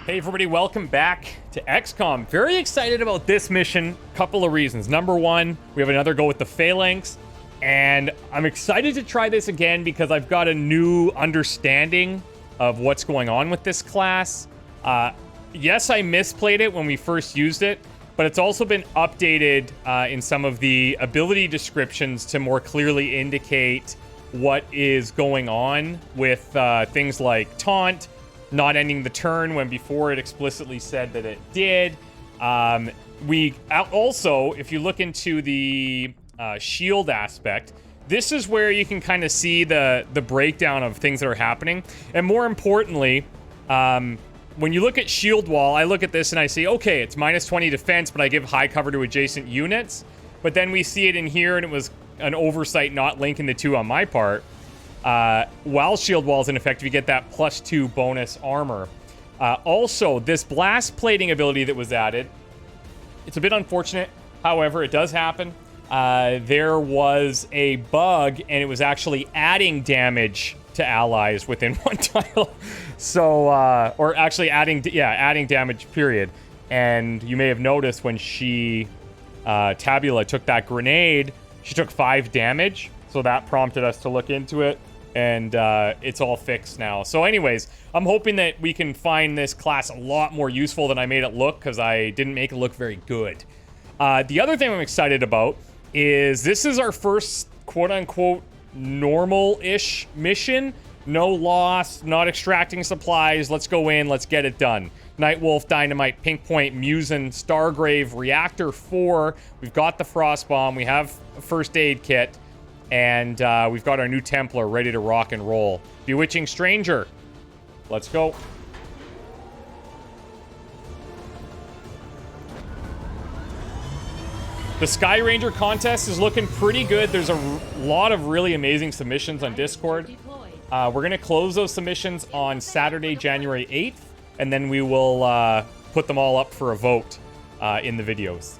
Hey everybody, welcome back to XCOM. Very excited about this mission. Couple of reasons. Number one, we have another go with the phalanx. And I'm excited to try this again because I've got a new understanding of what's going on with this class. Yes, I misplayed it when we first used it, but it's also been updated in some of the ability descriptions to more clearly indicate what is going on with things like taunt, not ending the turn when before it explicitly said that it did. We also, if you look into the shield aspect, this is where you can kind of see the breakdown of things that are happening. And more importantly, when you look at shield wall, I look at this and I see, okay, it's minus 20 defense, but I give high cover to adjacent units. But then we see it in here, and it was an oversight not linking the two on my part. While shield wall is in effect, you get that +2 bonus armor. Also, this blast plating ability that was added, it's a bit unfortunate. However, it does happen. There was a bug, and it was actually adding damage to allies within one tile. So, or actually adding damage, period. And you may have noticed when she, Tabula, took that grenade, she took 5 damage. So that prompted us to look into it. And it's all fixed now. So anyways, I'm hoping that we can find this class a lot more useful than I made it look, because I didn't make it look very good. The other thing I'm excited about is this is our first quote-unquote normal-ish mission. No loss, not extracting supplies. Let's go in, let's get it done. Nightwolf, Dynamite, Pink Point, Musin, Stargrave, Reactor 4. We've got the Frost Bomb. We have a first aid kit. And we've got our new Templar ready to rock and roll. Bewitching Stranger. Let's go. The Sky Ranger contest is looking pretty good. There's a lot of really amazing submissions on Discord. We're going to close those submissions on Saturday, January 8th. And then we will put them all up for a vote in the videos.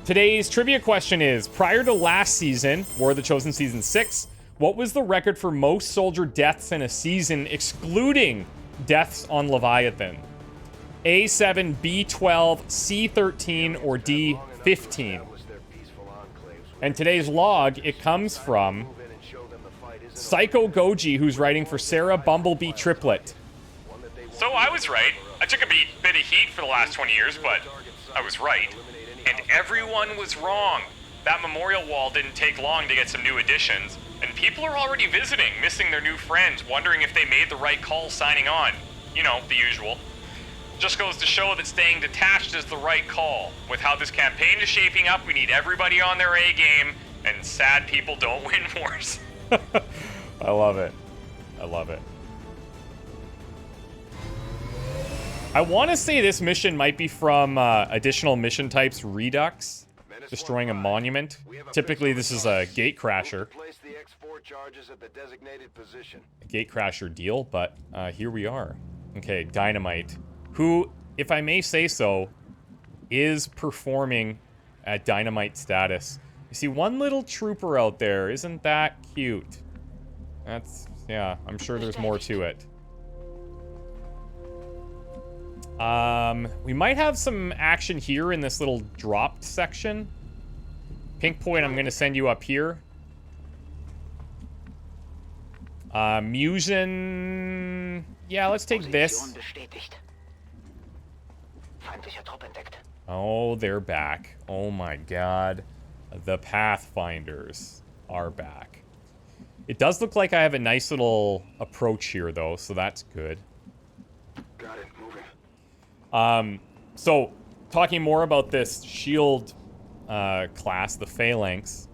Today's trivia question is, prior to last season, War of the Chosen Season 6, what was the record for most soldier deaths in a season, excluding deaths on Leviathan? A7, B12, C13, or D15? And today's log, it comes from Psycho Goji, who's writing for Sarah Bumblebee Triplet. So I was right. I took a bit of heat for the last 20 years, but I was right. And everyone was wrong. That memorial wall didn't take long to get some new additions, and people are already visiting, missing their new friends, wondering if they made the right call signing on. You know, the usual. Just goes to show that staying detached is the right call. With how this campaign is shaping up, we need everybody on their A game, and sad people don't win wars. I love it. I love it. I want to say this mission might be from additional mission types Redux, destroying a monument. Typically, this is a gate crasher. A gate crasher deal, but here we are. Okay, Dynamite, who, if I may say so, is performing at Dynamite status. You see one little trooper out there. Isn't that cute? That's, yeah, I'm sure there's more to it. We might have some action here in this little dropped section. Pink Point, I'm gonna send you up here. Musin... Yeah, let's take this. Oh, they're back. Oh my god. The Pathfinders are back. It does look like I have a nice little approach here, though, so that's good. Got it. Moving. So, talking more about this shield class, the phalanx,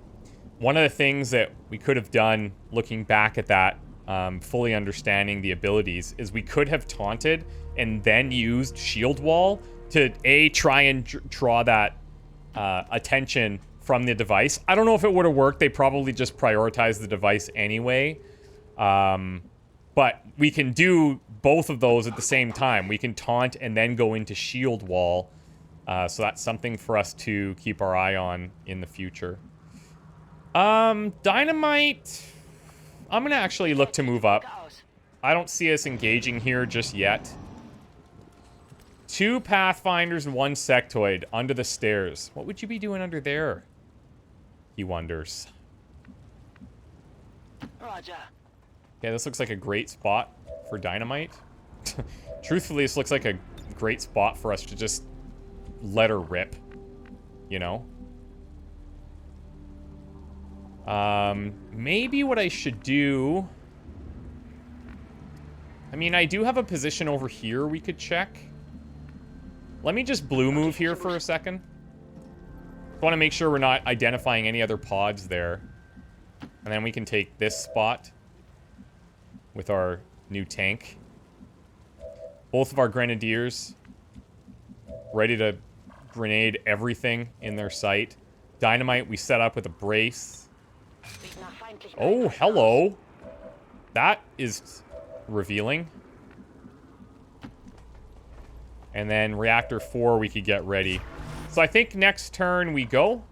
one of the things that we could have done, looking back at that, fully understanding the abilities, is we could have taunted and then used shield wall to, A, try and draw that attention from the device. I don't know if it would have worked. They probably just prioritized the device anyway. But we can do both of those at the same time. We can taunt and then go into shield wall. So that's something for us to keep our eye on in the future. Dynamite, I'm gonna actually look to move up. I don't see us engaging here just yet. 2 Pathfinders and 1 sectoid under the stairs. What would you be doing under there? He wonders. Roger. Okay, this looks like a great spot for dynamite. Truthfully, this looks like a great spot for us to just let her rip. You know? Maybe what I should do... I mean, I do have a position over here we could check. Let me just blue move here for a second. I want to make sure we're not identifying any other pods there. And then we can take this spot with our new tank. Both of our grenadiers ready to grenade everything in their sight. Dynamite we set up with a brace. Oh, hello. That is revealing. And then reactor 4 we could get ready. So I think next turn we go.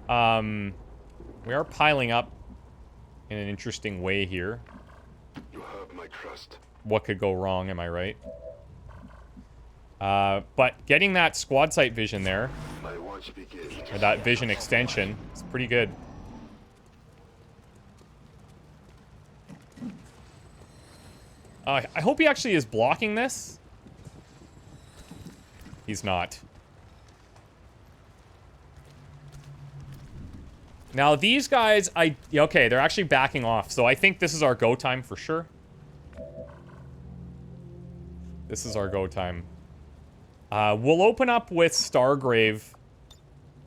We are piling up in an interesting way here. You have my trust. What could go wrong, am I right? But getting that squad site vision there, My watch begins. or that vision extension, is pretty good. I hope he actually is blocking this. He's not. Now, these guys, okay, they're actually backing off. So I think this is our go time for sure. This is our go time. We'll open up with Stargrave.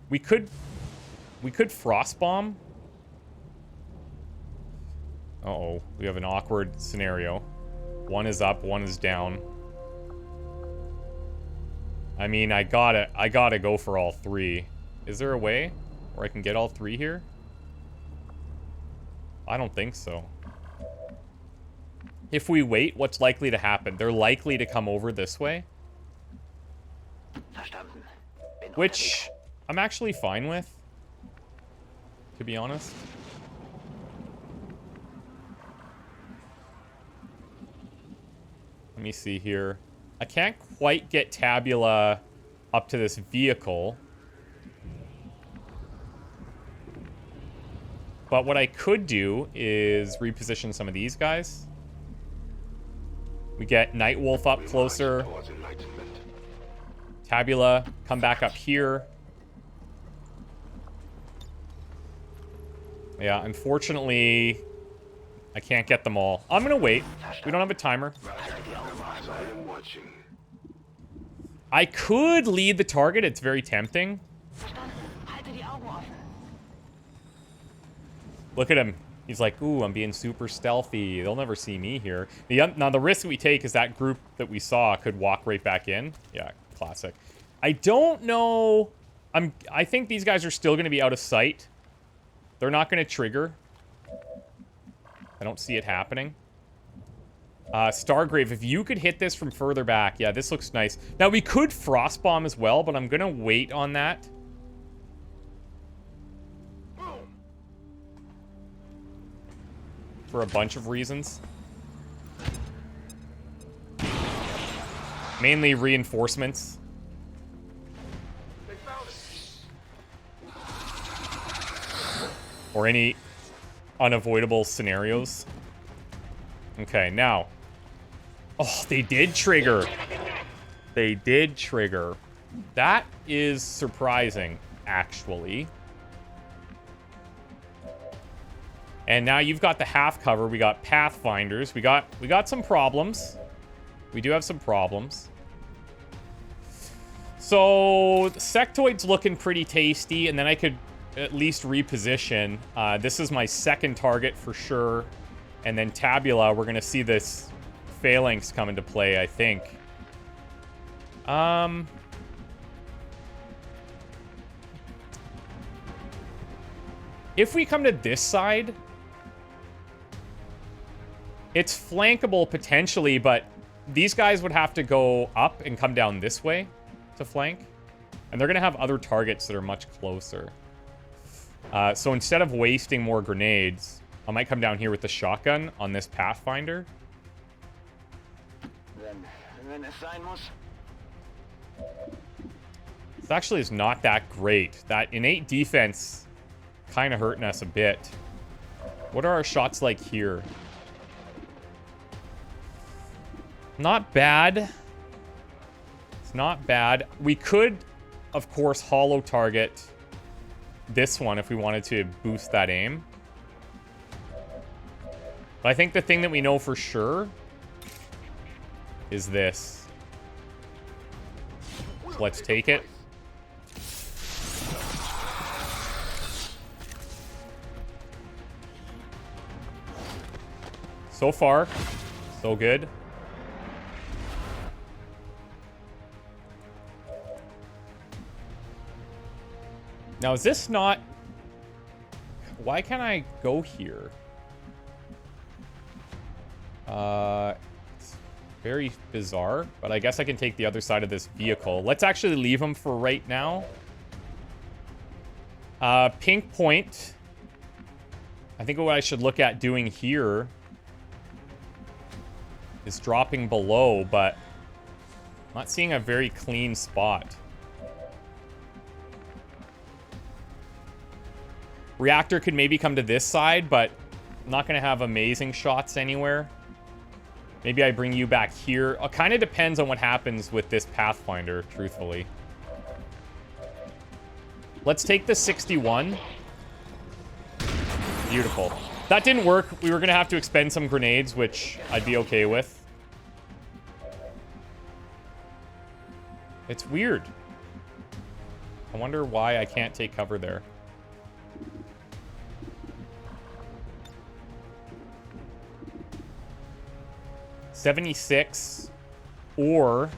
We could Frost Bomb. Uh-oh, we have an awkward scenario. One is up, one is down. I mean, I gotta go for all 3. Is there a way where I can get all 3 here? I don't think so. If we wait, what's likely to happen? They're likely to come over this way. Which I'm actually fine with, to be honest. Let me see here. I can't quite get Tabula up to this vehicle. But what I could do is reposition some of these guys. We get Nightwolf up closer. Tabula, come back up here. Yeah, unfortunately, I can't get them all. I'm gonna wait. We don't have a timer. I could lead the target. It's very tempting. Look at him. He's like, ooh, I'm being super stealthy. They'll never see me here. Now, the risk we take is that group that we saw could walk right back in. Yeah, classic. I don't know. I think these guys are still going to be out of sight. They're not going to trigger. I don't see it happening. Stargrave, if you could hit this from further back. Yeah, this looks nice. Now, we could Frost Bomb as well, but I'm going to wait on that. For a bunch of reasons. Mainly reinforcements. Or any unavoidable scenarios. Okay, now. Oh, they did trigger. They did trigger. That is surprising, actually. And now you've got the half cover. We got Pathfinders. We got some problems. We do have some problems. So the sectoid's looking pretty tasty, and then I could at least reposition. This is my second target for sure. And then Tabula, we're gonna see this phalanx come into play, I think. If we come to this side, it's flankable potentially, but these guys would have to go up and come down this way to flank. And they're going to have other targets that are much closer. So instead of wasting more grenades, I might come down here with the shotgun on this Pathfinder. This actually is not that great. That innate defense kind of hurting us a bit. What are our shots like here? Not bad. It's not bad. We could, of course, hollow target this one if we wanted to boost that aim. But I think the thing that we know for sure is this. So let's take it. So far, so good. Now, is this not... Why can't I go here? It's very bizarre, but I guess I can take the other side of this vehicle. Let's actually leave him for right now. Pink point. I think what I should look at doing here is dropping below, but I'm not seeing a very clean spot. Reactor could maybe come to this side, but I'm not going to have amazing shots anywhere. Maybe I bring you back here. It kind of depends on what happens with this Pathfinder, truthfully. Let's take the 61. Beautiful. That didn't work. We were going to have to expend some grenades, which I'd be okay with. It's weird. I wonder why I can't take cover there. $76, or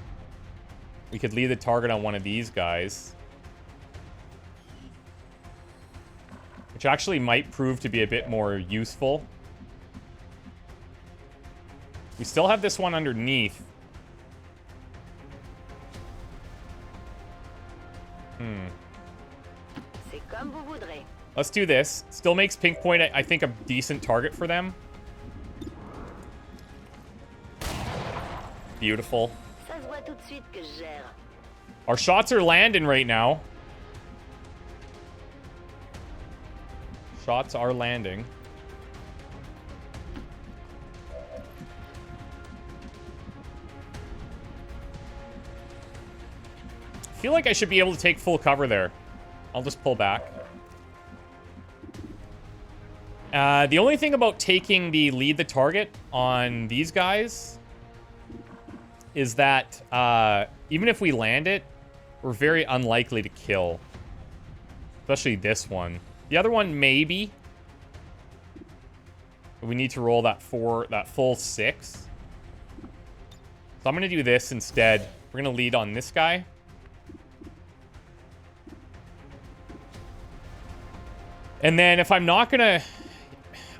we could leave the target on one of these guys, which actually might prove to be a bit more useful. We still have this one underneath. Let's do this. Still makes pink point, I think, a decent target for them. Beautiful. Our shots are landing right now. Shots are landing. I feel like I should be able to take full cover there. I'll just pull back. The only thing about taking the lead the target on these guys is that even if we land it, we're very unlikely to kill. Especially this one. The other one, maybe. But we need to roll that full 6. So I'm going to do this instead. We're going to lead on this guy. And then if I'm not going to...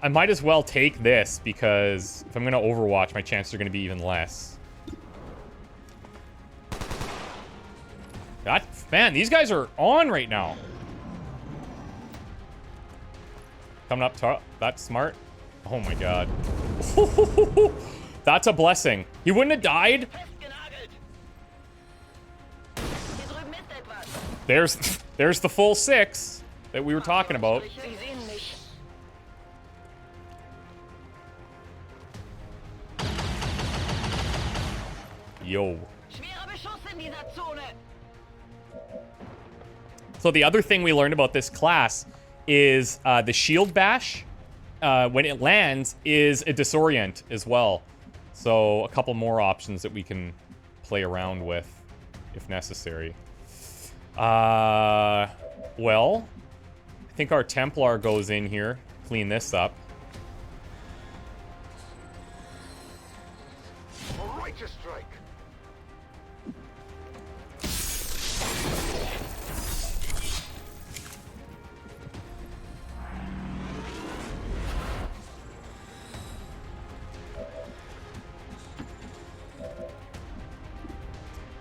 I might as well take this, because if I'm going to Overwatch, my chances are going to be even less. Man, these guys are on right now. Coming up top. That's smart. Oh my god. That's a blessing. He wouldn't have died. There's the full 6 that we were talking about. Yo. So the other thing we learned about this class is the shield bash, when it lands, is a disorient as well. So a couple more options that we can play around with if necessary. Well, I think our Templar goes in here, clean this up. Righteous strike.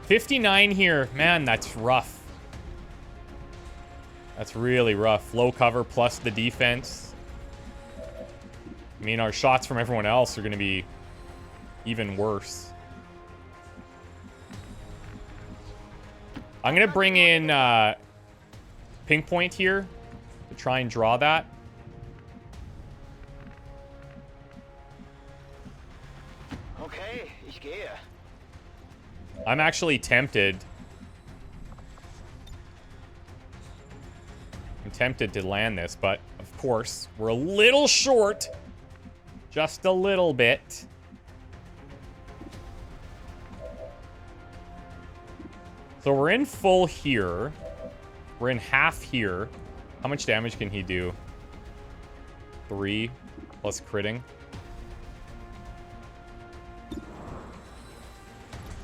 $59 here. Man, that's rough. That's really rough. Low cover plus the defense. I mean, our shots from everyone else are going to be even worse. I'm gonna bring in ping point here to try and draw that. Okay, ich gehe. I'm actually tempted. I'm tempted to land this, but of course, we're a little short. Just a little bit. So we're in full here. We're in half here. How much damage can he do? 3 plus critting.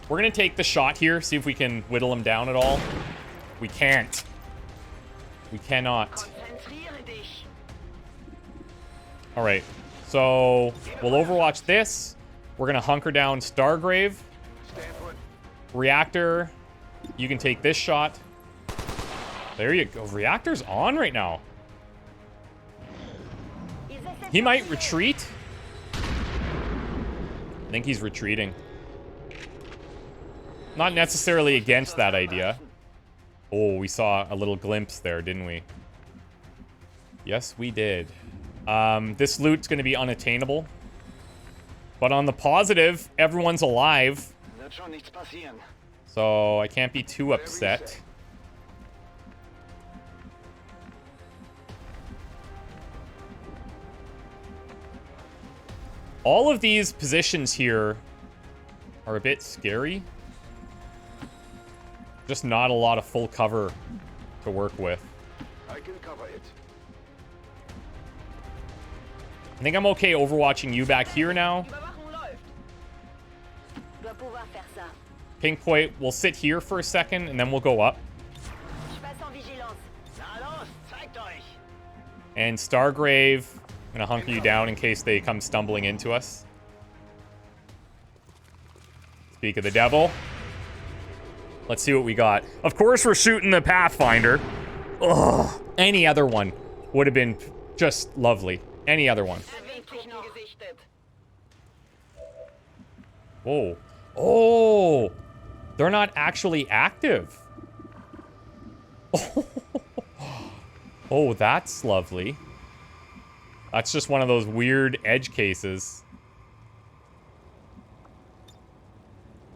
We're gonna take the shot here, see if we can whittle him down at all. We can't. We cannot. Konzentriere dich. Alright, so we'll overwatch this. We're gonna hunker down Stargrave. Stand put. Reactor, you can take this shot. There you go. Reactor's on right now. He might retreat. I think he's retreating. Not necessarily against that idea. Oh, we saw a little glimpse there, didn't we? Yes, we did. This loot's going to be unattainable. But on the positive, everyone's alive. Wird schon nichts passieren. So I can't be too upset. All of these positions here are a bit scary. Just not a lot of full cover to work with. I can cover it. I think I'm okay overwatching you back here now. Überwachung läuft. Dois pouvoir faire ça. Ping point, we'll sit here for a second and then we'll go up. Je passe en vigilance. Na los, zeigt euch. And Stargrave, I'm gonna hunker you down in case they come stumbling into us. Speak of the devil. Let's see what we got. Of course we're shooting the Pathfinder. Ugh. Any other one would have been just lovely. Any other one. Windtuchen gesichtet. Whoa. Oh. They're not actually active. Oh, that's lovely. That's just one of those weird edge cases.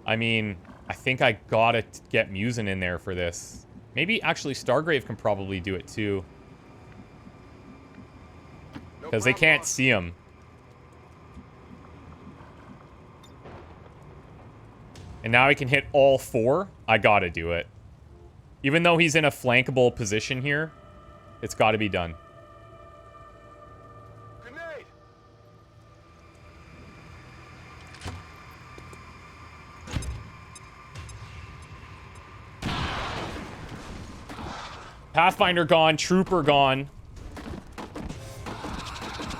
I mean, I think I gotta get Musin in there for this. Maybe actually Stargrave can probably do it too. Because they can't see him. And now I can hit all 4. I gotta do it. Even though he's in a flankable position here, it's gotta be done. Grenade! Pathfinder gone, Trooper gone.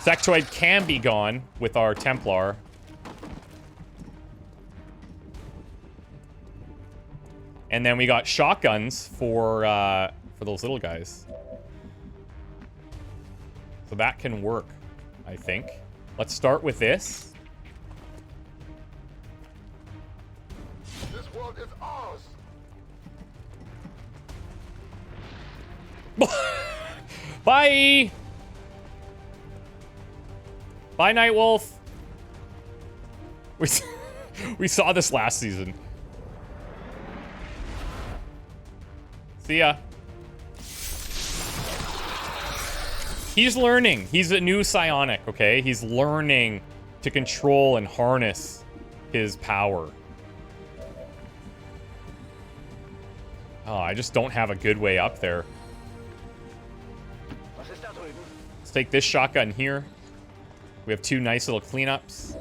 Sectoid can be gone with our Templar. And then we got shotguns for those little guys. So that can work, I think. Let's start with this. This world is ours! Bye! Bye, Nightwolf. We saw this last season. See ya. He's learning. He's a new psionic, okay? He's learning to control and harness his power. Oh, I just don't have a good way up there. Was ist da drüben? Let's take this shotgun here. We have 2 nice little cleanups.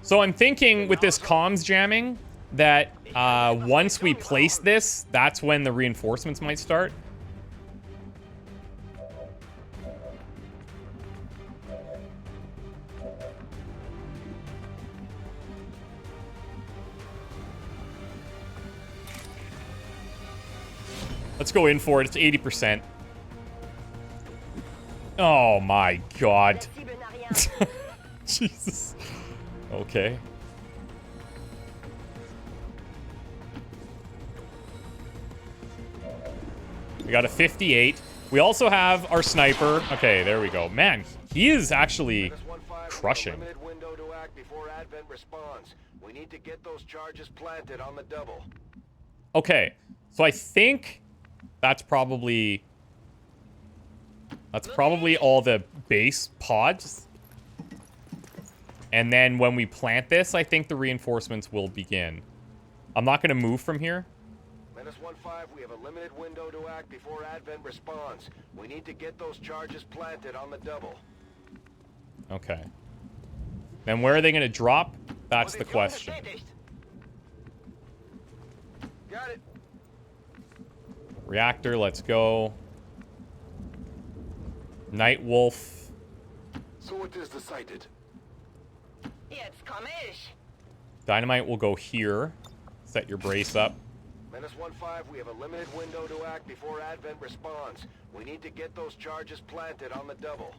So I'm thinking with this comms jamming that once we place this, that's when the reinforcements might start. Let's go in for it. It's 80%. Oh my god. La cible n'a rien. Jesus. Okay. We got a 58. We also have our sniper. Okay, there we go. Man, he is actually crushing. Limited window to act before Advent responds. We need to get those charges planted on the double. Okay, so I think that's probably all the base pods. And then when we plant this, I think the reinforcements will begin. I'm not going to move from here. -15, we have a limited window to act before Advent responds. We need to get those charges planted on the double. Okay. Then where are they going to drop? That's the question. Got it. Reactor, let's go. Night Wolf. So it is decided. Jetzt komme ich. Dynamite will go here. Set your brace up. -15, we have a limited window to act before Advent responds. We need to get those charges planted on the double.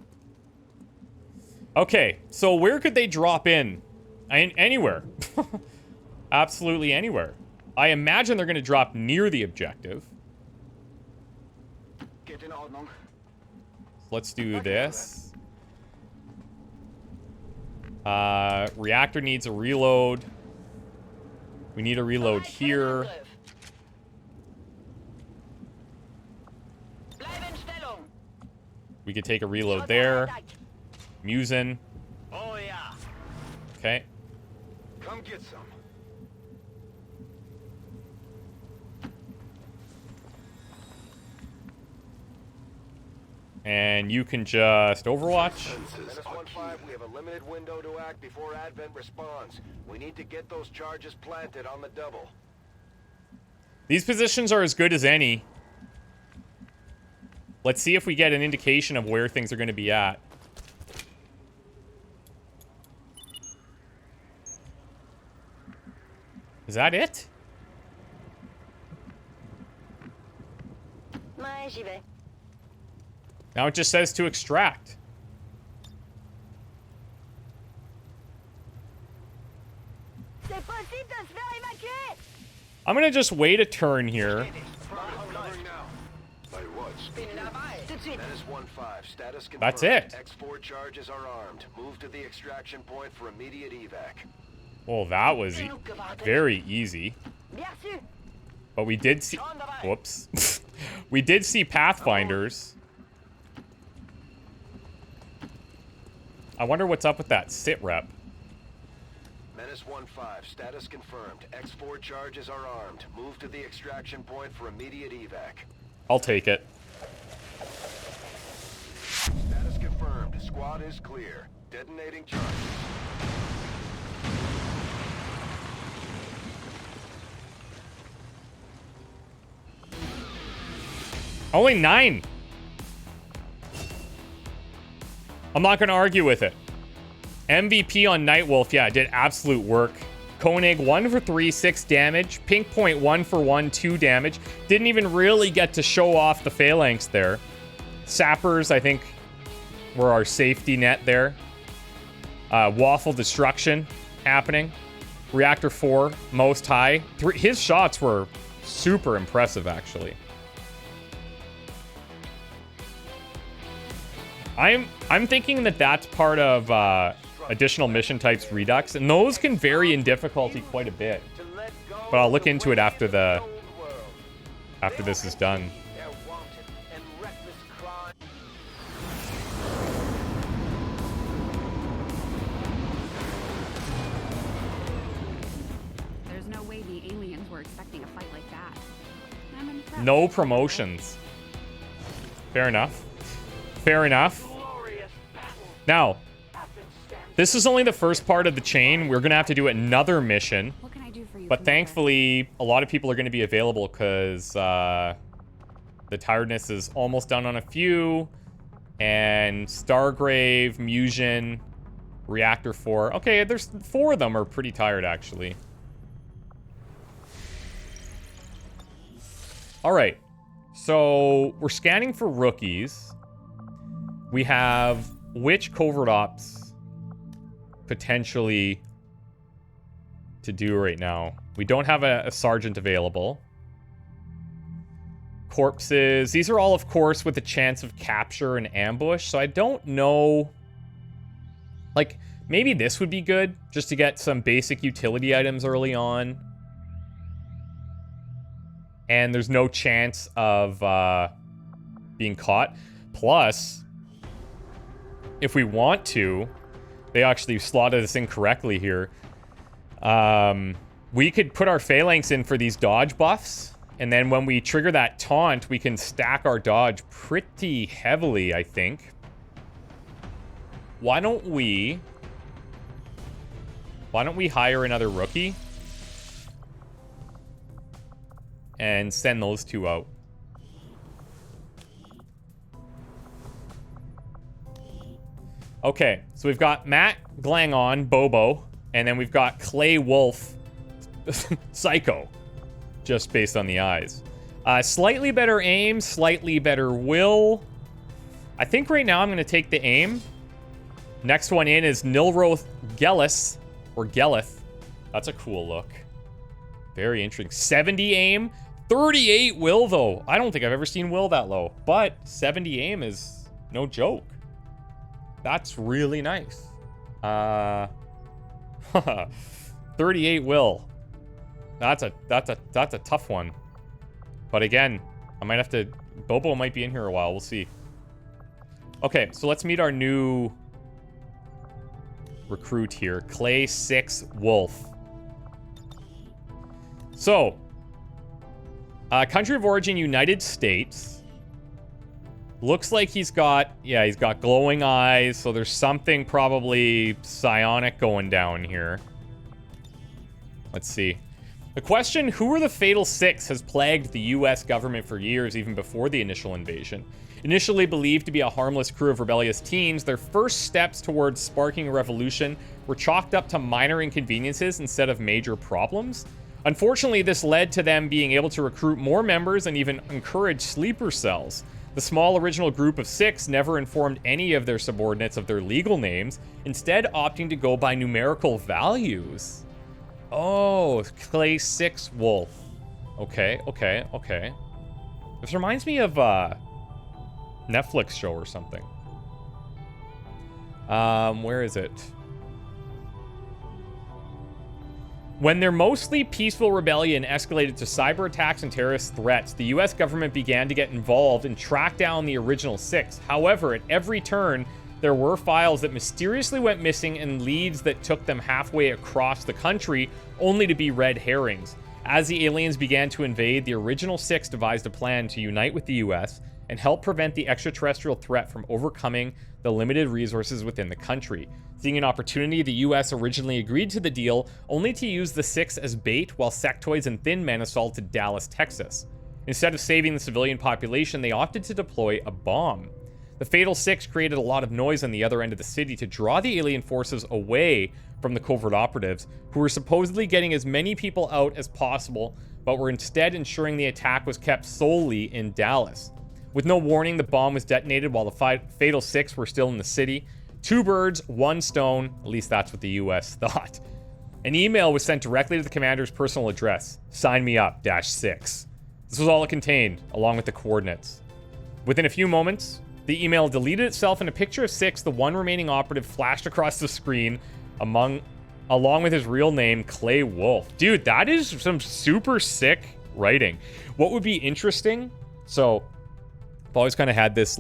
Okay, so where could they drop in? Anywhere. Absolutely anywhere. I imagine they're going to drop near the objective. Geht in Ordnung. Let's do this. Reactor needs a reload. We need a reload here. Bleib in Stellung. We could take a reload there. Musin. Oh ja. Okay. Come get some. And you can just Overwatch. -15, we have a limited window to act before Advent responds. We need to get those charges planted on the double. These positions are as good as any. Let's see if we get an indication of where things are going to be at. Is that it? Ouais, j'y vais. Now it just says to extract. C'est possible de se faire évacuer. I'm going to just wait a turn here. Covering now. By what? Bin dabei. Tout de suite. -15, status confirmed. That's it. X4 charges are armed. Move to the extraction point for immediate evac. Well, that was very easy. Bien sûr. But we did see... Whoops. We did see Pathfinders. I wonder what's up with that sit rep. -15, status confirmed. X4 charges are armed. Move to the extraction point for immediate evac. I'll take it. Status confirmed. Squad is clear. Detonating charges. Only 9. I'm not going to argue with it. MVP on Nightwolf, yeah, did absolute work. Koenig, 1 for 3, 6 damage. Pink Point, 1 for 1, 2 damage. Didn't even really get to show off the phalanx there. Sappers, I think, were our safety net there. Waffle Destruction happening. Reactor 4, most high. His shots were super impressive, actually. I'm thinking that that's part of additional mission types Redux, and those can vary in difficulty quite a bit. But I'll look into it after this is done. There's no way the aliens were expecting a fight like that. I'm impressed. No promotions. Fair enough. Fair enough. Now, this is only the first part of the chain. We're going to have to do another mission. What can I do for you? But Commander? thankfully, a lot of people are going to be available because the tiredness is almost done on a few. And Stargrave, Musion, Reactor 4. Okay, there's 4 of them are pretty tired, actually. All right. So we're scanning for rookies. We have which covert ops potentially to do right now. We don't have a sergeant available. corpses. These are all, of course, with a chance of capture and ambush. So I don't know. Like, maybe this would be good just to get some basic utility items early on. And there's no chance of being caught. Plus, if we want to, they actually slotted us in correctly here. We could put our phalanx in for these dodge buffs. And then when we trigger that taunt, we can stack our dodge pretty heavily, I think. Why don't we hire another rookie? And send those two out. Okay, so we've got Matt Glangon, Bobo, and then we've got Clay Wolf, Psycho, just based on the eyes. Slightly better aim, slightly better will. I think right now I'm going to take the aim. Next one in is Nilroth Gellis, or Gelith. That's a cool look. Very interesting. 70 aim, 38 will, though. I don't think I've ever seen will that low, but 70 aim is no joke. That's really nice. 38 will. That's a tough one. But again, I might have to... Bobo might be in here a while. We'll see. Okay, so let's meet our new recruit here. Clay 6 Wolf. So, country of origin, United States. Looks like he's got glowing eyes, so there's something probably psionic going down here. Let's see. The question, who are the Fatal Six, has plagued the US government for years, even before the initial invasion. Initially believed to be a harmless crew of rebellious teens, their first steps towards sparking a revolution were chalked up to minor inconveniences instead of major problems. Unfortunately, this led to them being able to recruit more members and even encourage sleeper cells. The small original group of 6 never informed any of their subordinates of their legal names, instead opting to go by numerical values. Oh, Clay 6 Wolf. Okay. This reminds me of a Netflix show or something. Where is it? When their mostly peaceful rebellion escalated to cyber attacks and terrorist threats, the US government began to get involved and track down the original 6. However, at every turn, there were files that mysteriously went missing and leads that took them halfway across the country, only to be red herrings. As the aliens began to invade, the original 6 devised a plan to unite with the US and help prevent the extraterrestrial threat from overcoming the limited resources within the country. Seeing an opportunity, the US originally agreed to the deal, only to use the 6 as bait while sectoids and thin men assaulted Dallas, Texas. Instead of saving the civilian population, they opted to deploy a bomb. The Fatal 6 created a lot of noise on the other end of the city to draw the alien forces away from the covert operatives, who were supposedly getting as many people out as possible, but were instead ensuring the attack was kept solely in Dallas. With no warning, the bomb was detonated while the Fatal 6 were still in the city. 2 birds, 1 stone, at least that's what the US thought. An email was sent directly to the commander's personal address, sign me up, -6. This was all it contained, along with the coordinates. Within a few moments, the email deleted itself and a picture of 6, the one remaining operative, flashed across the screen, along with his real name, Clay Wolf. Dude, that is some super sick writing. What would be interesting, so I've always kind of had this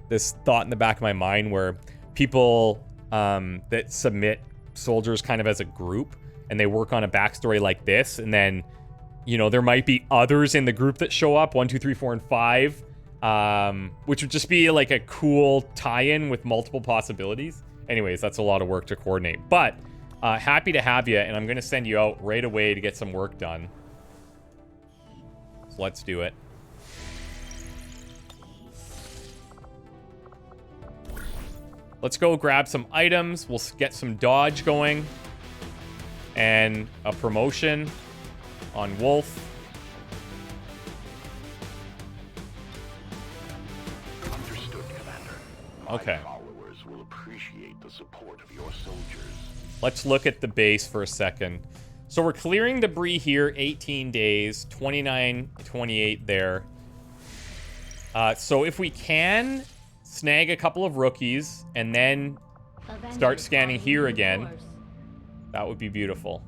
this thought in the back of my mind where people that submit soldiers kind of as a group and they work on a backstory like this, and then, you know, there might be others in the group that show up, 1, 2, 3, 4, and 5, which would just be like a cool tie-in with multiple possibilities. Anyways, that's a lot of work to coordinate, but happy to have you, and I'm going to send you out right away to get some work done. So let's do it. Let's go grab some items. We'll get some dodge going. And a promotion on Wolf. Understood, Commander. Okay. My followers will appreciate the support of your soldiers. Let's look at the base for a second. So we're clearing debris here, 18 days, 29, 28 there. So if we can snag a couple of rookies and then start scanning here again, that would be beautiful.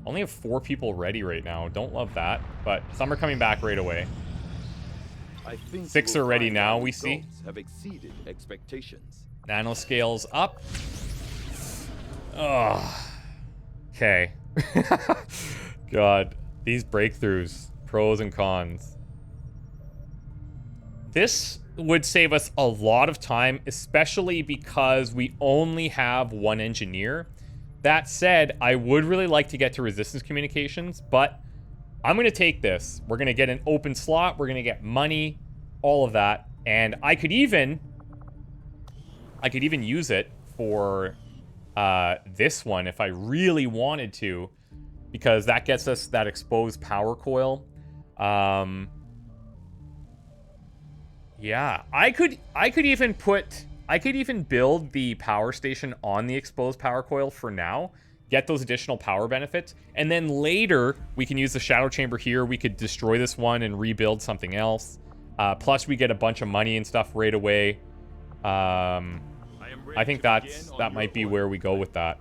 Only have 4 people ready right now. Don't love that, but some are coming back right away. I think 6 are ready now, we see. have exceeded expectations. Nanoscales up. Oh. Okay. God. These breakthroughs. Pros and cons. This would save us a lot of time, especially because we only have 1 engineer. That said, I would really like to get to resistance communications, but I'm going to take this. We're going to get an open slot. We're going to get money, all of that. And I could even use it for this one if I really wanted to, because that gets us that exposed power coil. Yeah, I could even build the power station on the exposed power coil for now, get those additional power benefits, and then later we can use the shadow chamber here. We could destroy this one and rebuild something else. Plus we get a bunch of money and stuff right away. I think that might be where we go with that.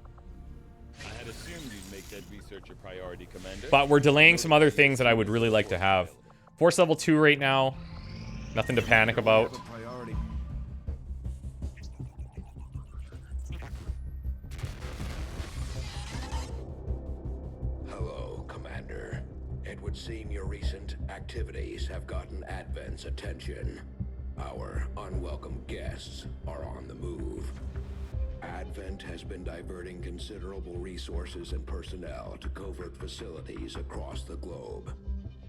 I had assumed you'd make that research a priority, Commander. But we're delaying some other things that I would really like to have. Force level 2 right now. Nothing to panic about. Hello, Commander. It would seem your recent activities have gotten Advent's attention. Our unwelcome guests are on the move. Advent has been diverting considerable resources and personnel to covert facilities across the globe.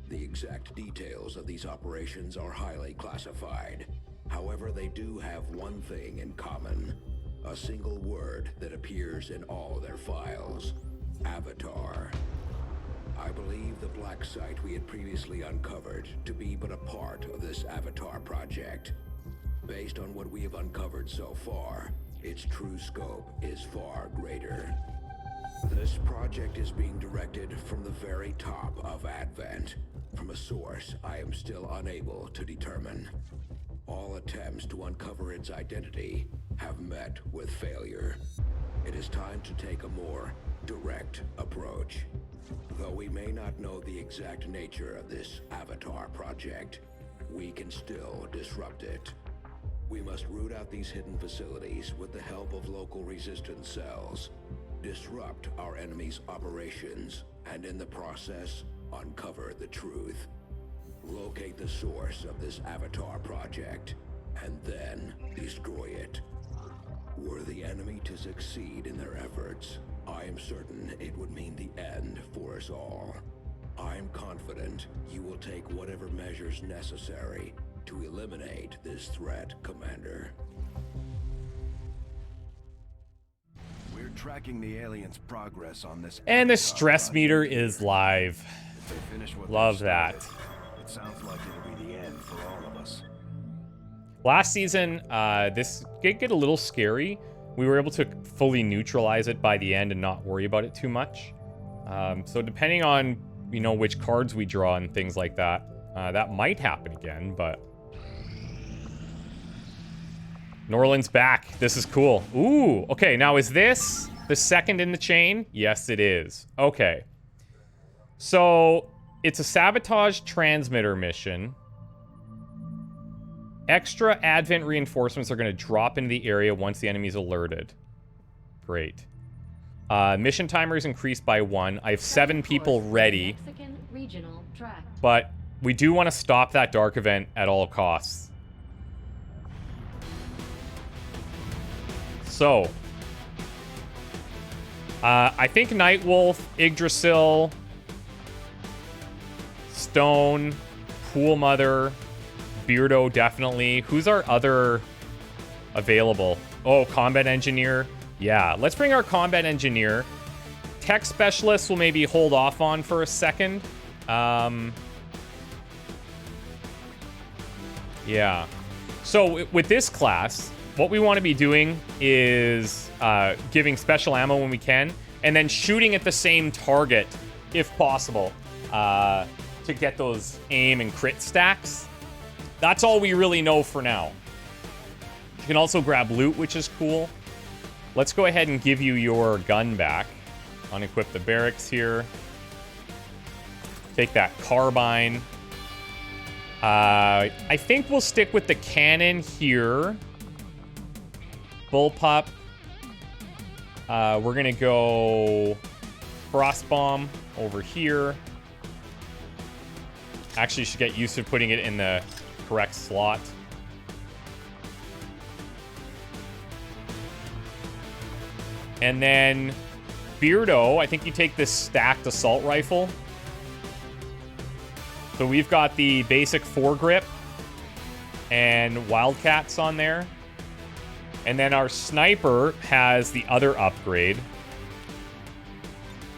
The exact details of these operations are highly classified. However, they do have one thing in common. A single word that appears in all their files. Avatar. I believe the black site we had previously uncovered to be but a part of this Avatar project. Based on what we have uncovered so far, its true scope is far greater. This project is being directed from the very top of Advent, from a source I am still unable to determine. All attempts to uncover its identity have met with failure. It is time to take a more direct approach. Though we may not know the exact nature of this Avatar project, we can still disrupt it. We must root out these hidden facilities with the help of local resistance cells, disrupt our enemy's operations, and in the process, uncover the truth. Locate the source of this Avatar project, and then destroy it. Were the enemy to succeed in their efforts, I am certain it would mean the end for us all. I am confident you will take whatever measures necessary to eliminate this threat, Commander. We're tracking the aliens' progress on this. And the stress meter is live. If they finish what Love they that. started, it sounds like it'll be the end for all of us. Last season, this did get a little scary. We were able to fully neutralize it by the end and not worry about it too much. So depending on, you know, which cards we draw and things like that, that might happen again, but... Norland's back. This is cool. Ooh, okay, now is this the second in the chain? Yes, it is. Okay. So, it's a sabotage transmitter mission. Extra Advent reinforcements are going to drop into the area once the enemy's alerted. Great. Mission timer is increased by 1. I have 7 people ready. But we do want to stop that dark event at all costs. So, I think Nightwolf, Yggdrasil, Stone, Pool Mother, Beardo definitely. Who's our other available? Oh, Combat Engineer. Yeah, let's bring our Combat Engineer. Tech Specialist will maybe hold off on for a second. Yeah. So with this class, what we want to be doing is giving special ammo when we can, and then shooting at the same target, if possible, to get those aim and crit stacks. that's all we really know for now. You can also grab loot, which is cool. Let's go ahead and give you your gun back. Unequip the barracks here. Take that carbine. I think we'll stick with the cannon here. Bullpup. We're gonna go frost bomb over here. Actually, should get used to putting it in the correct slot. And then Beardo, I think you take this stacked assault rifle. So we've got the basic foregrip and Wildcats on there. And then our sniper has the other upgrade.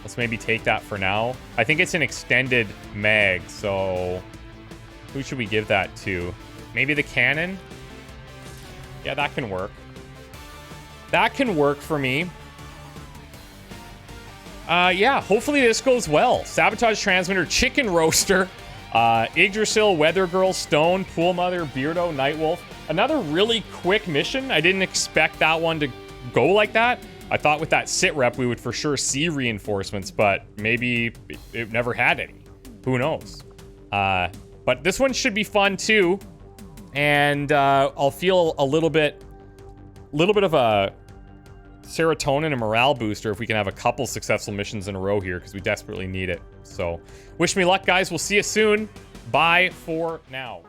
Let's maybe take that for now. I think it's an extended mag, so who should we give that to? Maybe the cannon? Yeah, that can work. That can work for me. Yeah, hopefully this goes well. Sabotage transmitter, chicken roaster, Yggdrasil, Weather Girl, Stone, Pool Mother, Beardo, Nightwolf. Another really quick mission. I didn't expect that one to go like that. I thought with that sit rep we would for sure see reinforcements, but maybe it never had any. Who knows? But this one should be fun too. And I'll feel a little bit of a serotonin and morale booster if we can have a couple successful missions in a row here, because we desperately need it. So wish me luck, guys. We'll see you soon. Bye for now.